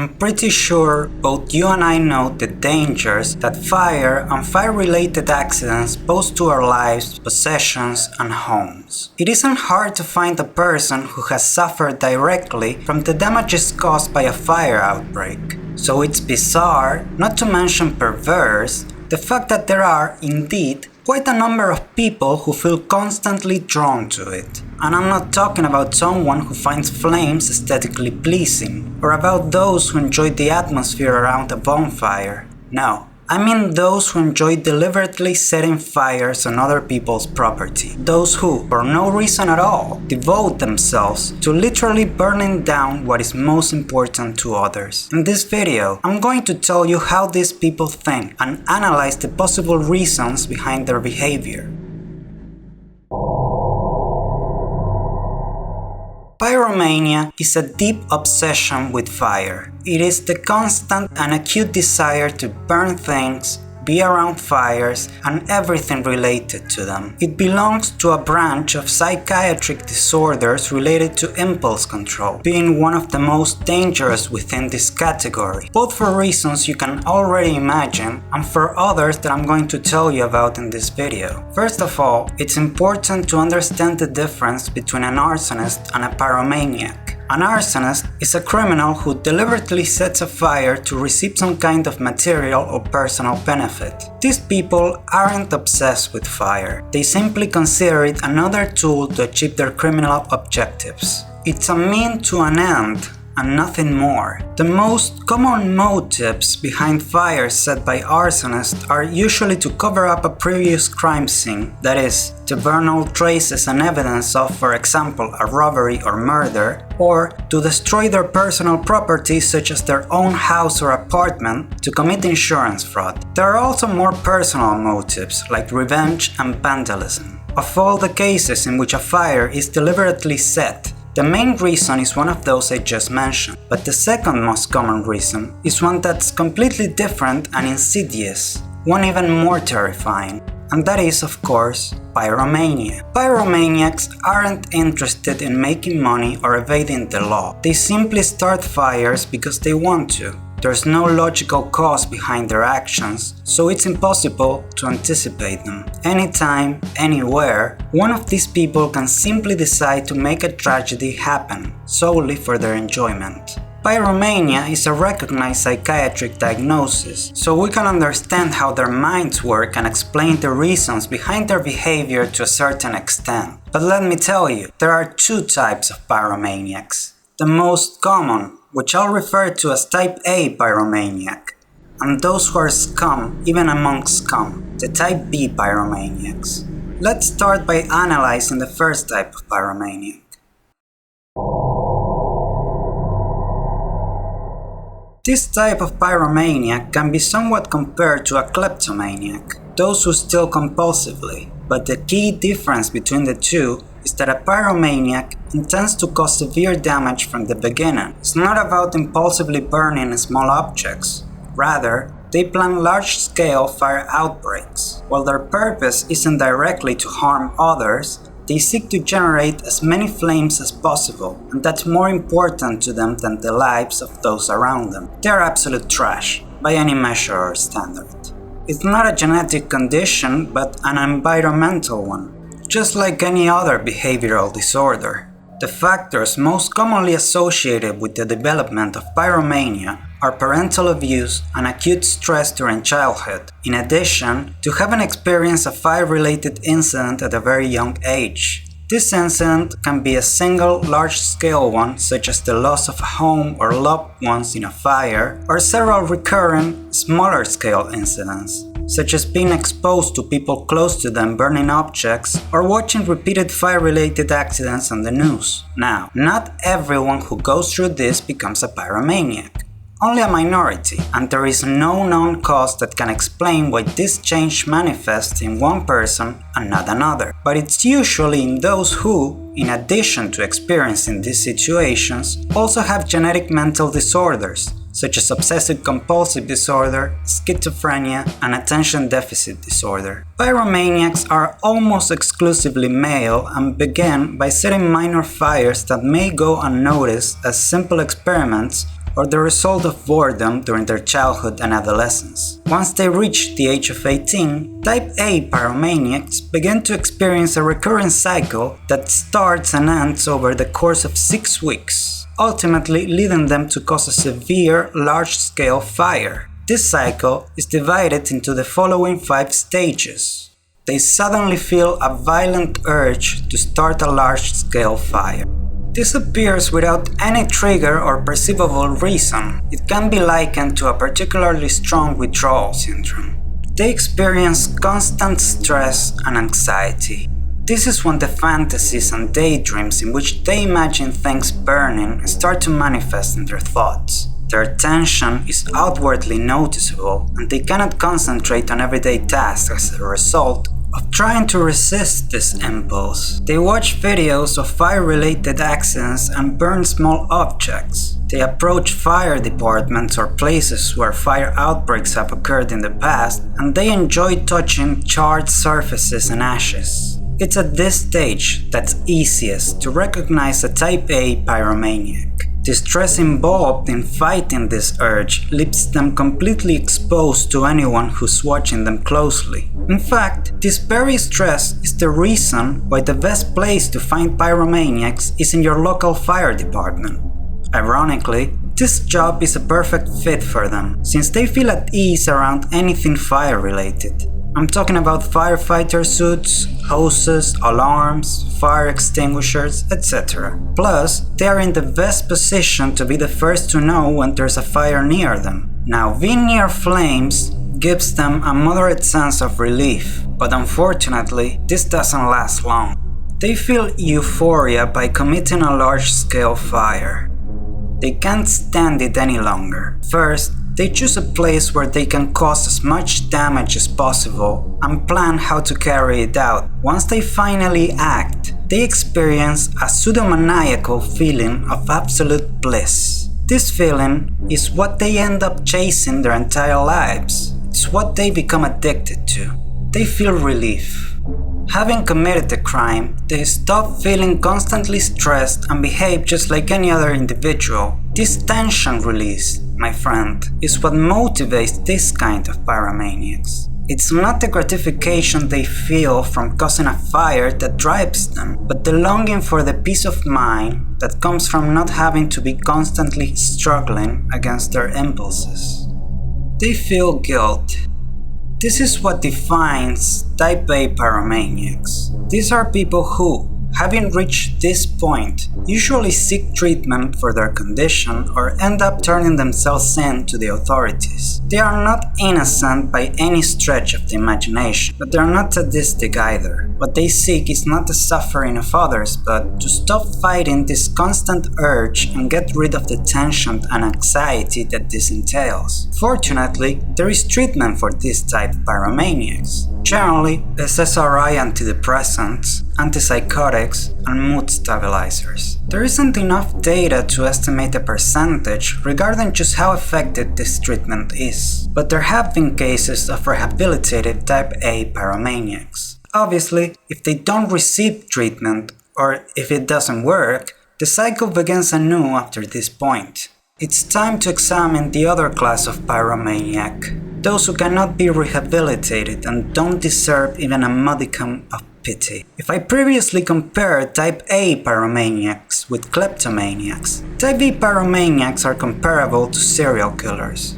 I'm pretty sure both you and I know the dangers that fire and fire-related accidents pose to our lives, possessions, and homes. It isn't hard to find a person who has suffered directly from the damages caused by a fire outbreak. So it's bizarre, not to mention perverse, the fact that there are, indeed, quite a number of people who feel constantly drawn to it. And I'm not talking about someone who finds flames aesthetically pleasing, or about those who enjoy the atmosphere around a bonfire. No, I mean those who enjoy deliberately setting fires on other people's property. Those who, for no reason at all, devote themselves to literally burning down what is most important to others. In this video, I'm going to tell you how these people think and analyze the possible reasons behind their behavior. Pyromania is a deep obsession with fire. It is the constant and acute desire to burn things, be around fires, and everything related to them. It belongs to a branch of psychiatric disorders related to impulse control, being one of the most dangerous within this category, both for reasons you can already imagine and for others that I'm going to tell you about in this video. First of all, it's important to understand the difference between an arsonist and a pyromaniac. An arsonist is a criminal who deliberately sets a fire to receive some kind of material or personal benefit. These people aren't obsessed with fire. They simply consider it another tool to achieve their criminal objectives. It's a means to an end and nothing more. The most common motives behind fires set by arsonists are usually to cover up a previous crime scene, that is, to burn all traces and evidence of, for example, a robbery or murder, or to destroy their personal property such as their own house or apartment to commit insurance fraud. There are also more personal motives like revenge and vandalism. Of all the cases in which a fire is deliberately set, the main reason is one of those I just mentioned, but the second most common reason is one that's completely different and insidious, one even more terrifying, and that is, of course, pyromania. Pyromaniacs aren't interested in making money or evading the law. They simply start fires because they want to. There's no logical cause behind their actions, so it's impossible to anticipate them. Anytime, anywhere, one of these people can simply decide to make a tragedy happen, solely for their enjoyment. Pyromania is a recognized psychiatric diagnosis, so we can understand how their minds work and explain the reasons behind their behavior to a certain extent. But let me tell you, there are two types of pyromaniacs. The most common, which I'll refer to as type A pyromaniac, and those who are scum even among scum, the type B pyromaniacs. Let's start by analyzing the first type of pyromaniac. This type of pyromaniac can be somewhat compared to a kleptomaniac, those who steal compulsively, but the key difference between the two is that a pyromaniac intends to cause severe damage from the beginning. It's not about impulsively burning small objects. Rather, they plan large-scale fire outbreaks. While their purpose isn't directly to harm others, they seek to generate as many flames as possible, and that's more important to them than the lives of those around them. They're absolute trash, by any measure or standard. It's not a genetic condition, but an environmental one. Just like any other behavioral disorder, the factors most commonly associated with the development of pyromania are parental abuse and acute stress during childhood, in addition to having experienced a fire-related incident at a very young age. This incident can be a single large-scale one, such as the loss of a home or loved ones in a fire, or several recurrent, smaller-scale incidents, such as being exposed to people close to them burning objects or watching repeated fire-related accidents on the news. Now, not everyone who goes through this becomes a pyromaniac. Only a minority, and there is no known cause that can explain why this change manifests in one person and not another. But it's usually in those who, in addition to experiencing these situations, also have genetic mental disorders, such as obsessive-compulsive disorder, schizophrenia, and attention deficit disorder. Pyromaniacs are almost exclusively male and begin by setting minor fires that may go unnoticed as simple experiments or the result of boredom during their childhood and adolescence. Once they reach the age of 18, type A pyromaniacs begin to experience a recurrent cycle that starts and ends over the course of 6 weeks, ultimately leading them to cause a severe, large-scale fire. This cycle is divided into the following 5 stages. They suddenly feel a violent urge to start a large-scale fire. This appears without any trigger or perceivable reason. It can be likened to a particularly strong withdrawal syndrome. They experience constant stress and anxiety. This is when the fantasies and daydreams in which they imagine things burning start to manifest in their thoughts. Their tension is outwardly noticeable, and they cannot concentrate on everyday tasks as a result of trying to resist this impulse. They watch videos of fire-related accidents and burn small objects. They approach fire departments or places where fire outbreaks have occurred in the past, and they enjoy touching charred surfaces and ashes. It's at this stage that's easiest to recognize a type A pyromaniac. The stress involved in fighting this urge leaves them completely exposed to anyone who's watching them closely. In fact, this very stress is the reason why the best place to find pyromaniacs is in your local fire department. Ironically, this job is a perfect fit for them, since they feel at ease around anything fire-related. I'm talking about firefighter suits, hoses, alarms, fire extinguishers, etc. Plus, they are in the best position to be the first to know when there's a fire near them. Now, being near flames gives them a moderate sense of relief, but unfortunately, this doesn't last long. They feel euphoria by committing a large-scale fire. They can't stand it any longer. First, they choose a place where they can cause as much damage as possible and plan how to carry it out. Once they finally act, they experience a pseudomaniacal feeling of absolute bliss. This feeling is what they end up chasing their entire lives. It's what they become addicted to. They feel relief. Having committed the crime, they stop feeling constantly stressed and behave just like any other individual. This tension release, my friend, is what motivates this kind of pyromaniacs. It's not the gratification they feel from causing a fire that drives them, but the longing for the peace of mind that comes from not having to be constantly struggling against their impulses. They feel guilt. This is what defines type A pyromaniacs. These are people who, having reached this point, usually seek treatment for their condition or end up turning themselves in to the authorities. They are not innocent by any stretch of the imagination, but they are not sadistic either. What they seek is not the suffering of others, but to stop fighting this constant urge and get rid of the tension and anxiety that this entails. Fortunately, there is treatment for this type of pyromaniacs. Generally, SSRI antidepressants, antipsychotics, and mood stabilizers. There isn't enough data to estimate a percentage regarding just how effective this treatment is, but there have been cases of rehabilitated type A pyromaniacs. Obviously, if they don't receive treatment, or if it doesn't work, the cycle begins anew after this point. It's time to examine the other class of pyromaniac, those who cannot be rehabilitated and don't deserve even a modicum of pity. If I previously compared type A pyromaniacs with kleptomaniacs, type B pyromaniacs are comparable to serial killers.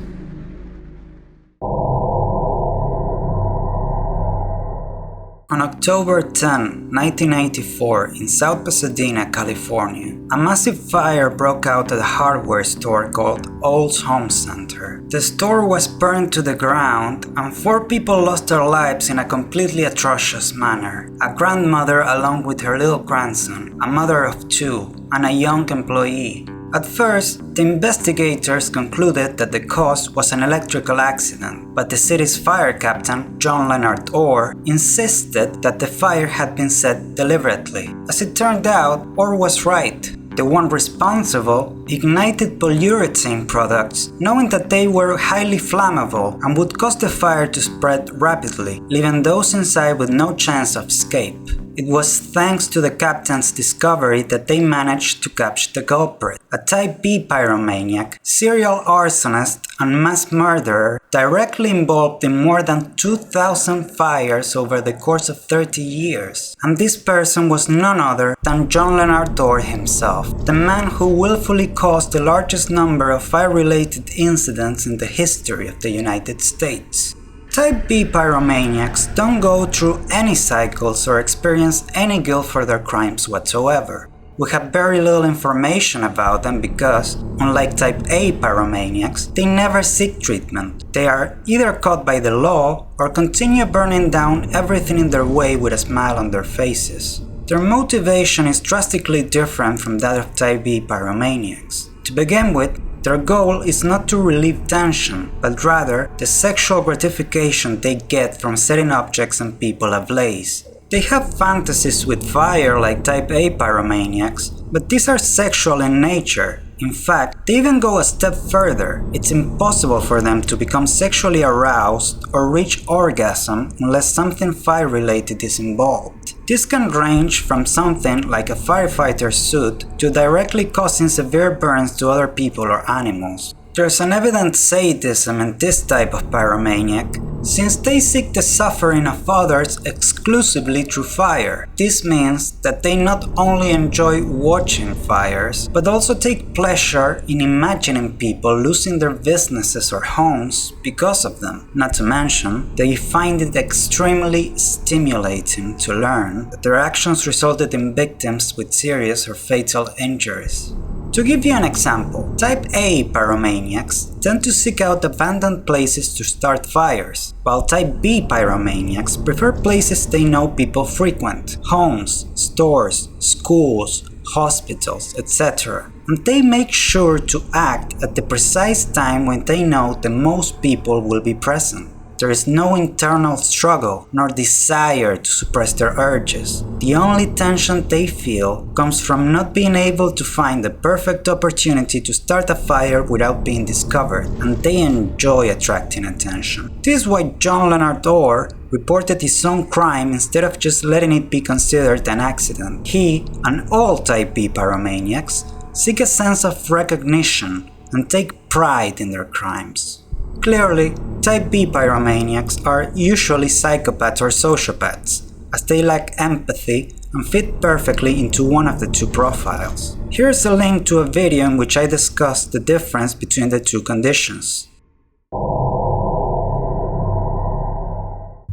On October 10, 1984, in South Pasadena, California, a massive fire broke out at a hardware store called Olds Home Center. The store was burned to the ground, and 4 people lost their lives in a completely atrocious manner. A grandmother along with her little grandson, a mother of 2, and a young employee. At first, the investigators concluded that the cause was an electrical accident, but the city's fire captain, John Leonard Orr, insisted that the fire had been set deliberately. As it turned out, Orr was right. The one responsible ignited polyurethane products, knowing that they were highly flammable and would cause the fire to spread rapidly, leaving those inside with no chance of escape. It was thanks to the captain's discovery that they managed to catch the culprit, a type B pyromaniac, serial arsonist, and mass murderer directly involved in more than 2,000 fires over the course of 30 years. And this person was none other than John Leonard Dorr himself, the man who willfully caused the largest number of fire-related incidents in the history of the United States. Type B pyromaniacs don't go through any cycles or experience any guilt for their crimes whatsoever. We have very little information about them because, unlike Type A pyromaniacs, they never seek treatment. They are either caught by the law or continue burning down everything in their way with a smile on their faces. Their motivation is drastically different from that of Type B pyromaniacs. To begin with, their goal is not to relieve tension, but rather the sexual gratification they get from setting objects and people ablaze. They have fantasies with fire like Type A pyromaniacs, but these are sexual in nature. In fact, they even go a step further. It's impossible for them to become sexually aroused or reach orgasm unless something fire-related is involved. This can range from something like a firefighter's suit to directly causing severe burns to other people or animals. There's an evident sadism in this type of pyromaniac, since they seek the suffering of others exclusively through fire. This means that they not only enjoy watching fires, but also take pleasure in imagining people losing their businesses or homes because of them. Not to mention, they find it extremely stimulating to learn that their actions resulted in victims with serious or fatal injuries. To give you an example, Type A pyromaniacs tend to seek out abandoned places to start fires, while Type B pyromaniacs prefer places they know people frequent, homes, stores, schools, hospitals, etc. And they make sure to act at the precise time when they know the most people will be present. There is no internal struggle nor desire to suppress their urges. The only tension they feel comes from not being able to find the perfect opportunity to start a fire without being discovered, and they enjoy attracting attention. This is why John Leonard Dorr reported his own crime instead of just letting it be considered an accident. He, and all Type B pyromaniacs, seek a sense of recognition and take pride in their crimes. Clearly, Type B pyromaniacs are usually psychopaths or sociopaths, as they lack empathy and fit perfectly into one of the two profiles. Here's a link to a video in which I discuss the difference between the two conditions.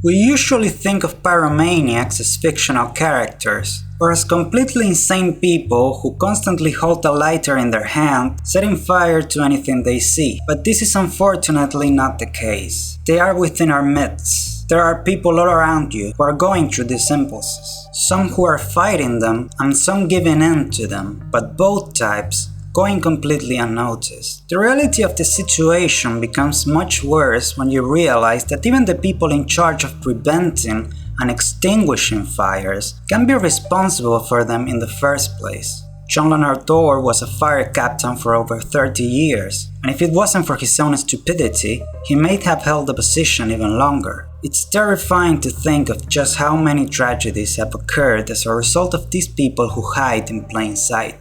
We usually think of pyromaniacs as fictional characters, or as completely insane people who constantly hold a lighter in their hand, setting fire to anything they see. But this is unfortunately not the case. They are within our midst. There are people all around you who are going through these impulses. Some who are fighting them, and some giving in to them, but both types going completely unnoticed. The reality of the situation becomes much worse when you realize that even the people in charge of preventing and extinguishing fires can be responsible for them in the first place. John Leonard Dorr was a fire captain for over 30 years, and if it wasn't for his own stupidity, he might have held the position even longer. It's terrifying to think of just how many tragedies have occurred as a result of these people who hide in plain sight.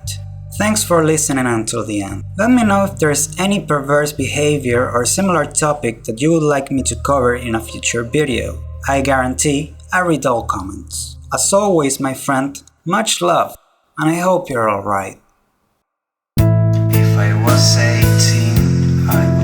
Thanks for listening until the end. Let me know if there's any perverse behavior or similar topic that you would like me to cover in a future video. I guarantee I read all comments. As always, my friend, much love, and I hope you're alright. If I was 18, I'd